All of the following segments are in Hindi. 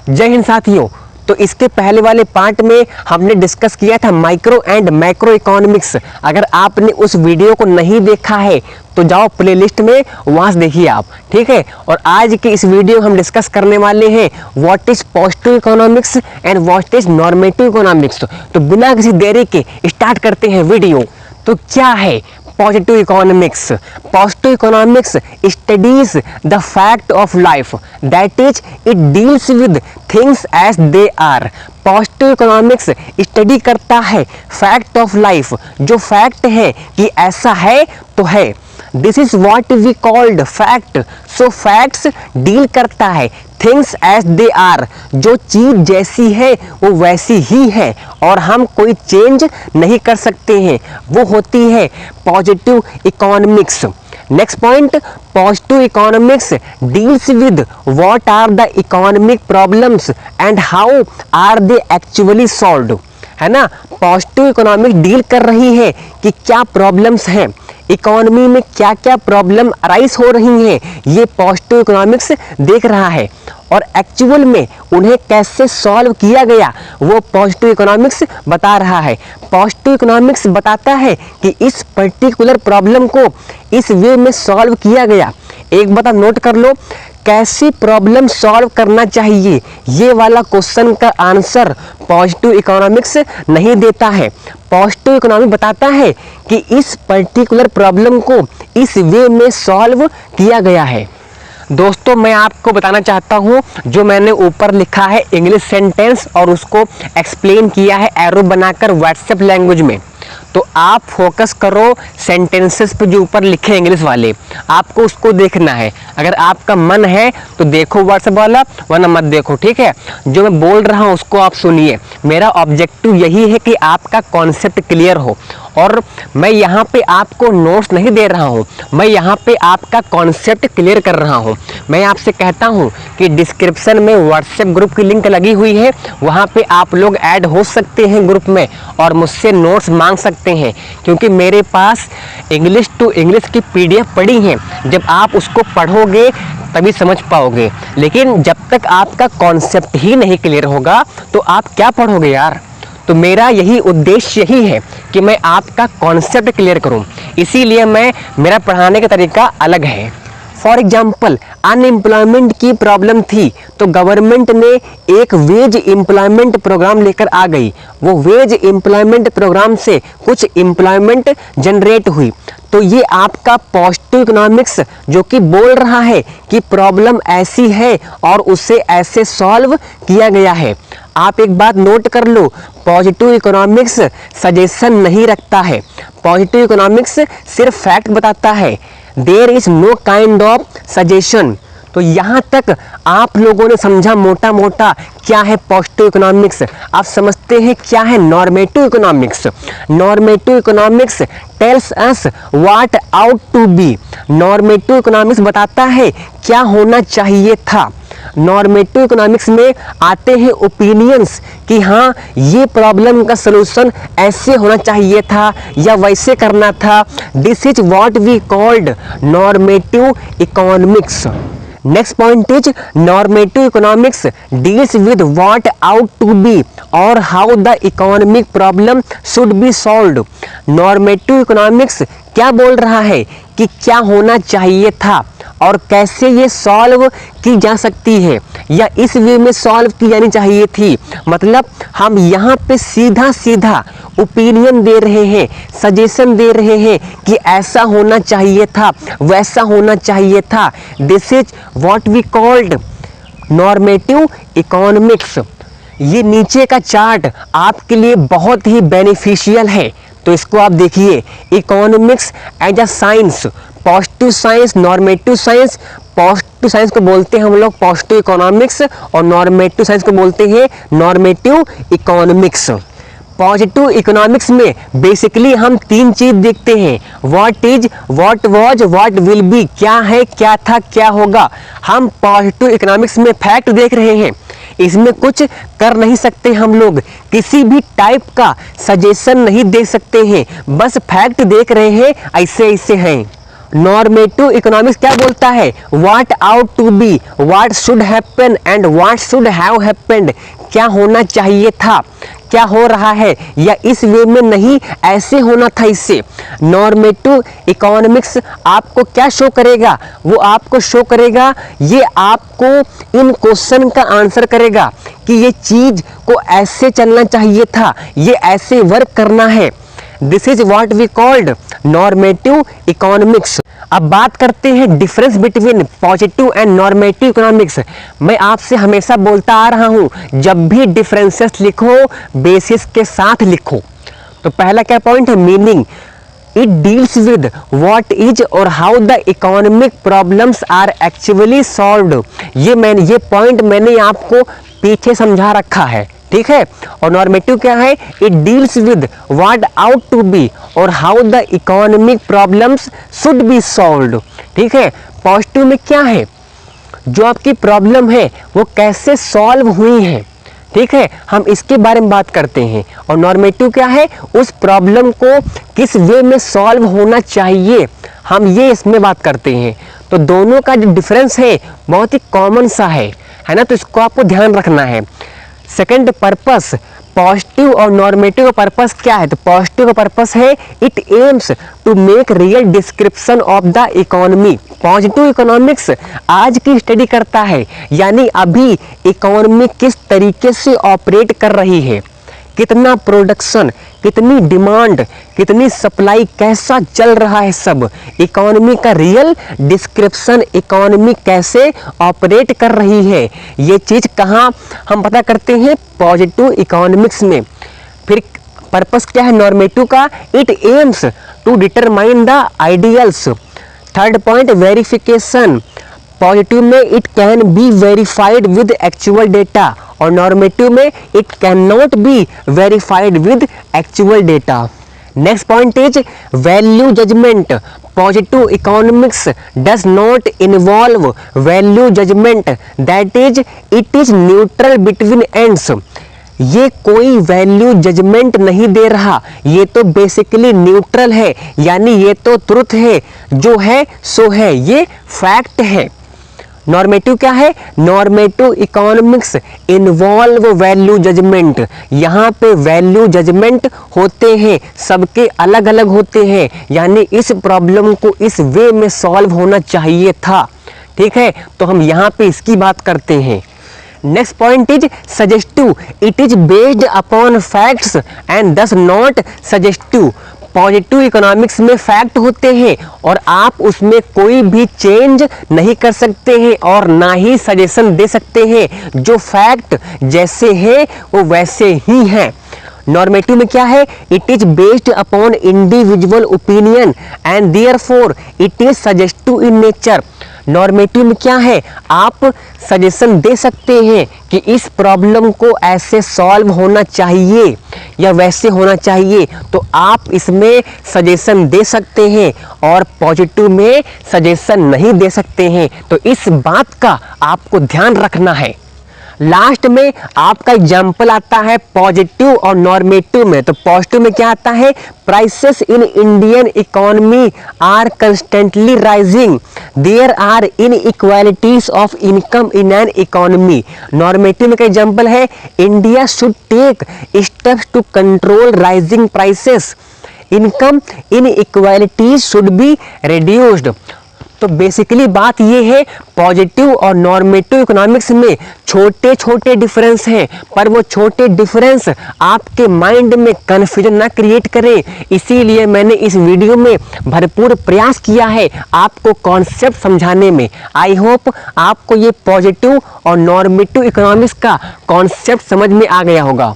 जय हिंद साथियों। तो इसके पहले वाले पार्ट में हमने डिस्कस किया था माइक्रो एंड मैक्रो इकोनॉमिक्स। अगर आपने उस वीडियो को नहीं देखा है तो जाओ प्लेलिस्ट में, वहां से देखिए आप, ठीक है। और आज के इस वीडियो में हम डिस्कस करने वाले हैं what is positive economics and what is normative economics. तो बिना किसी देरी के स्टार्ट करते हैं वीडियो। तो क्या है positive economics? Positive economics studies the fact of life, that is it deals with things as they are. Positive economics study करता है फैक्ट ऑफ लाइफ, जो फैक्ट है कि ऐसा है तो है। This is what we called fact. So facts deal करता है थिंग्स एज दे आर, जो चीज जैसी है वो वैसी ही है और हम कोई चेंज नहीं कर सकते हैं, वो होती है positive economics. Next point, positive economics deals with what are the economic problems and how are they actually solved, है ना। पॉजिटिव इकोनॉमिक्स डील कर रही है कि क्या प्रॉब्लम्स हैं, इकोनॉमी में क्या क्या प्रॉब्लम अराइज हो रही हैं, ये पॉजिटिव इकोनॉमिक्स देख रहा है और एक्चुअल में उन्हें कैसे सॉल्व किया गया वो पॉजिटिव इकोनॉमिक्स बता रहा है। पॉजिटिव इकोनॉमिक्स बताता है कि इस पर्टिकुलर प्रॉब्लम को इस वे में सॉल्व किया गया। एक बात नोट कर लो, कैसी प्रॉब्लम सॉल्व करना चाहिए, ये वाला क्वेश्चन का आंसर पॉजिटिव इकोनॉमिक्स नहीं देता है। पॉजिटिव इकोनॉमिक्स बताता है कि इस पर्टिकुलर प्रॉब्लम को इस वे में सॉल्व किया गया है। दोस्तों मैं आपको बताना चाहता हूँ, जो मैंने ऊपर लिखा है इंग्लिश सेंटेंस और उसको एक्सप्लेन किया है एरो बनाकर व्हाट्सएप लैंग्वेज में, तो आप फोकस करो सेंटेंसेस पे जो ऊपर लिखे इंग्लिश वाले, आपको उसको देखना है। अगर आपका मन है तो देखो व्हाट्सएप वाला, वरना मत देखो, ठीक है। जो मैं बोल रहा हूँ उसको आप सुनिए। मेरा ऑब्जेक्टिव यही है कि आपका कॉन्सेप्ट क्लियर हो और मैं यहाँ पे आपको नोट्स नहीं दे रहा हूँ, मैं यहाँ पे आपका कॉन्सेप्ट क्लियर कर रहा हूँ। मैं आपसे कहता हूँ कि डिस्क्रिप्शन में व्हाट्सएप ग्रुप की लिंक लगी हुई है, वहाँ पे आप लोग ऐड हो सकते हैं ग्रुप में और मुझसे नोट्स मांग सकते हैं, क्योंकि मेरे पास इंग्लिश टू इंग्लिश की PDF पड़ी हैं। जब आप उसको पढ़ोगे तभी समझ पाओगे, लेकिन जब तक आपका कॉन्सेप्ट ही नहीं क्लियर होगा तो आप क्या पढ़ोगे यार। तो मेरा यही उद्देश्य यही है कि मैं आपका कॉन्सेप्ट क्लियर करूं, इसीलिए मेरा पढ़ाने का तरीका अलग है। फॉर एग्जाम्पल, अनएम्प्लॉयमेंट की प्रॉब्लम थी तो गवर्नमेंट ने एक वेज एम्प्लॉयमेंट प्रोग्राम लेकर आ गई। वो वेज एम्प्लॉयमेंट प्रोग्राम से कुछ एम्प्लॉयमेंट जनरेट हुई। तो ये आपका पॉजिटिव इकोनॉमिक्स जो कि बोल रहा है कि प्रॉब्लम ऐसी है और उसे ऐसे सॉल्व किया गया है। आप एक बात नोट कर लो, पॉजिटिव इकोनॉमिक्स सजेशन नहीं रखता है, पॉजिटिव इकोनॉमिक्स सिर्फ फैक्ट बताता है। There is no kind of suggestion. तो यहाँ तक आप लोगों ने समझा मोटा मोटा क्या है पॉजिटिव इकोनॉमिक्स। आप समझते हैं क्या है normative economics. Normative economics tells us what ought to be. Normative economics बताता है क्या होना चाहिए था। नॉर्मेटिव इकोनॉमिक्स में आते हैं ओपिनियंस कि हाँ ये प्रॉब्लम का सलूशन ऐसे होना चाहिए था या वैसे करना था। This is what we called normative economics. Next point is normative economics deals with what ought to be और how the economic problem should be solved. Normative economics क्या बोल रहा है कि क्या होना चाहिए था और कैसे ये सॉल्व की जा सकती है या इस वे में सॉल्व की जानी चाहिए थी। मतलब हम यहाँ पे सीधा सीधा ओपिनियन दे रहे हैं, सजेशन दे रहे हैं कि ऐसा होना चाहिए था, वैसा होना चाहिए था। This is what we called normative economics. ये नीचे का चार्ट आपके लिए बहुत ही बेनिफिशियल है, तो इसको आप देखिए। Economics as a science, positive science, normative science. Positive science को बोलते हैं हम लोग पॉजिटिव इकोनॉमिक्स और नॉर्मेटिव साइंस को बोलते हैं नॉर्मेटिव इकोनॉमिक्स। पॉजिटिव इकोनॉमिक्स में बेसिकली हम तीन चीज देखते हैं, what is, what was, what will be. क्या है, क्या था, क्या होगा। हम पॉजिटिव इकोनॉमिक्स में फैक्ट देख रहे हैं, इसमें कुछ कर नहीं सकते हम लोग, किसी भी टाइप का सजेशन नहीं दे सकते हैं, बस फैक्ट देख रहे हैं ऐसे ऐसे हैं। नॉर्मेटिव इकोनॉमिक्स क्या बोलता है, what ought to be, what should happen and what should have happened, क्या होना चाहिए था, क्या हो रहा है, या इस वे में नहीं ऐसे होना था इससे। नॉर्मेटिव इकोनॉमिक्स आपको क्या शो करेगा, वो आपको शो करेगा, ये आपको इन क्वेश्चन का आंसर करेगा कि ये चीज को ऐसे चलना चाहिए था, ये ऐसे वर्क करना है। This is what we called normative economics. अब बात करते हैं difference between positive and normative economics. मैं आपसे हमेशा बोलता आ रहा हूं, जब भी डिफरेंसेस लिखो बेसिस के साथ लिखो। तो पहला क्या पॉइंट है, meaning. It deals with what is और how the economic problems are actually solved. ये पॉइंट मैंने आपको पीछे समझा रखा है, ठीक है। और नॉर्मेटिव क्या है, it deals with what ought to be और how the economic problems should be solved, ठीक है। पॉजिटिव में क्या है, जो आपकी प्रॉब्लम है वो कैसे सॉल्व हुई है, ठीक है, हम इसके बारे में बात करते हैं। और नॉर्मेटिव क्या है, उस प्रॉब्लम को किस वे में सॉल्व होना चाहिए, हम ये इसमें बात करते हैं। तो दोनों का जो डिफरेंस है बहुत ही कॉमन सा है ना, तो इसको आपको ध्यान रखना है। सेकंड पर्पस, पॉजिटिव और नॉर्मेटिव का पर्पस क्या है, तो पॉजिटिव का पर्पस है it aims to make real description of the economy. Positive economics आज की स्टडी करता है, यानी अभी इकोनॉमी किस तरीके से ऑपरेट कर रही है, कितना प्रोडक्शन, कितनी डिमांड, कितनी सप्लाई, कैसा चल रहा है, सब इकोनॉमी का रियल डिस्क्रिप्शन, इकोनॉमी कैसे ऑपरेट कर रही है, ये चीज कहाँ हम पता करते हैं, पॉजिटिव इकोनॉमिक्स में। फिर पर्पस क्या है नॉर्मेटिव का, it aims to determine the ideals. Third point, verification. Positive में it can be verified with actual data और नॉर्मेटिव में it can not be verified with actual data. Next point is value judgement. Positive economics does not involve value judgement, that is it is neutral between ends. ये कोई वैल्यू जजमेंट नहीं दे रहा, ये तो बेसिकली न्यूट्रल है, यानी ये तो ट्रुथ है, जो है सो है, ये फैक्ट है। नॉर्मेटिव क्या है, normative economics involve value judgement. यहाँ पे वैल्यू जजमेंट होते हैं, सबके अलग अलग होते हैं, यानी इस प्रॉब्लम को इस वे में सॉल्व होना चाहिए था, ठीक है। तो हम यहाँ पे इसकी बात करते हैं। Next point is suggestive. It is based upon facts and दस नॉट सजेस्टिव। पॉजिटिव इकोनॉमिक्स में फैक्ट होते हैं और आप उसमें कोई भी चेंज नहीं कर सकते हैं और ना ही सजेशन दे सकते हैं, जो फैक्ट जैसे है वो वैसे ही हैं। नॉर्मेटिव में क्या है, it is based upon individual opinion and therefore it is suggestive in nature. Normative में क्या है, आप सजेशन दे सकते हैं कि इस प्रॉब्लम को ऐसे सॉल्व होना चाहिए या वैसे होना चाहिए, तो आप इसमें सजेशन दे सकते हैं और पॉजिटिव में सजेशन नहीं दे सकते हैं। तो इस बात का आपको ध्यान रखना है। लास्ट में आपका एग्जाम्पल आता है पॉजिटिव और नॉर्मेटिव में। तो पॉजिटिव में क्या आता है, prices in Indian economy are constantly rising, there are inequalities of income in an economy. Normative में का एग्जाम्पल है, India should take steps to control rising prices, income inequalities should be reduced. तो बेसिकली बात ये है, पॉजिटिव और नॉर्मेटिव इकोनॉमिक्स में छोटे छोटे डिफरेंस हैं, पर वो छोटे डिफरेंस आपके माइंड में कन्फ्यूजन ना क्रिएट करें, इसीलिए मैंने इस वीडियो में भरपूर प्रयास किया है आपको कॉन्सेप्ट समझाने में। आई होप आपको ये पॉजिटिव और नॉर्मेटिव इकोनॉमिक्स का कॉन्सेप्ट समझ में आ गया होगा।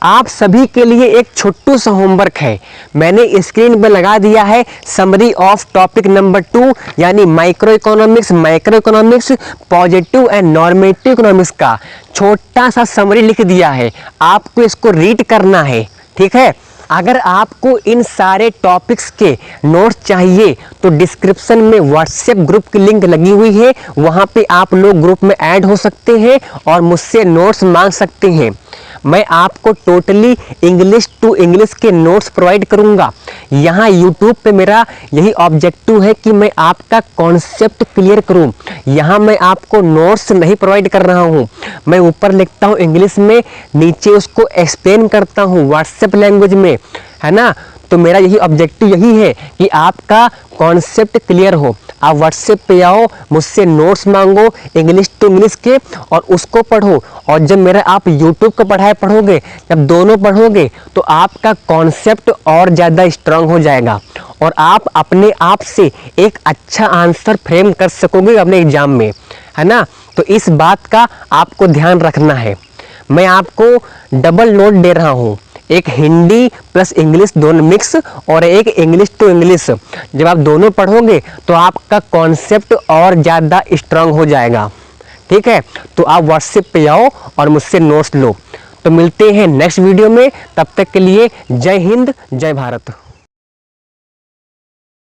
आप सभी के लिए एक छोटू सा होमवर्क है, मैंने स्क्रीन पर लगा दिया है समरी ऑफ टॉपिक नंबर 2 यानी micro economics positive and normative economics का छोटा सा समरी लिख दिया है, आपको इसको रीड करना है, ठीक है। अगर आपको इन सारे टॉपिक्स के नोट्स चाहिए तो डिस्क्रिप्शन में व्हाट्सएप ग्रुप की लिंक लगी हुई है, वहाँ पे आप लोग ग्रुप में ऐड हो सकते हैं और मुझसे नोट्स मांग सकते हैं। मैं आपको टोटली इंग्लिश टू इंग्लिश के नोट्स प्रोवाइड करूंगा। यहाँ यूट्यूब पे मेरा यही ऑब्जेक्टिव है कि मैं आपका कॉन्सेप्ट क्लियर करूं। यहाँ मैं आपको नोट्स नहीं प्रोवाइड कर रहा हूँ, मैं ऊपर लिखता हूँ इंग्लिश में, नीचे उसको एक्सप्लेन करता हूँ व्हाट्सएप लैंग्वेज में, है ना। तो मेरा यही ऑब्जेक्टिव यही है कि आपका कॉन्सेप्ट क्लियर हो। आप व्हाट्सएप पे आओ, मुझसे नोट्स मांगो इंग्लिश टू इंग्लिश के और उसको पढ़ो। और जब मेरा आप यूट्यूब का पढ़ाई पढ़ोगे, जब दोनों पढ़ोगे तो आपका कॉन्सेप्ट और ज़्यादा स्ट्रांग हो जाएगा और आप अपने आप से एक अच्छा आंसर फ्रेम कर सकोगे अपने एग्जाम में, है ना। तो इस बात का आपको ध्यान रखना है। मैं आपको डबल नोट दे रहा हूँ, एक हिंदी प्लस इंग्लिश दोनों मिक्स और एक इंग्लिश टू इंग्लिश। जब आप दोनों पढ़ोगे तो आपका कॉन्सेप्ट और ज़्यादा स्ट्रांग हो जाएगा। ठीक है, तो आप व्हाट्सएप पे आओ और मुझसे नोट्स लो। तो मिलते हैं नेक्स्ट वीडियो में, तब तक के लिए जय हिंद जय भारत।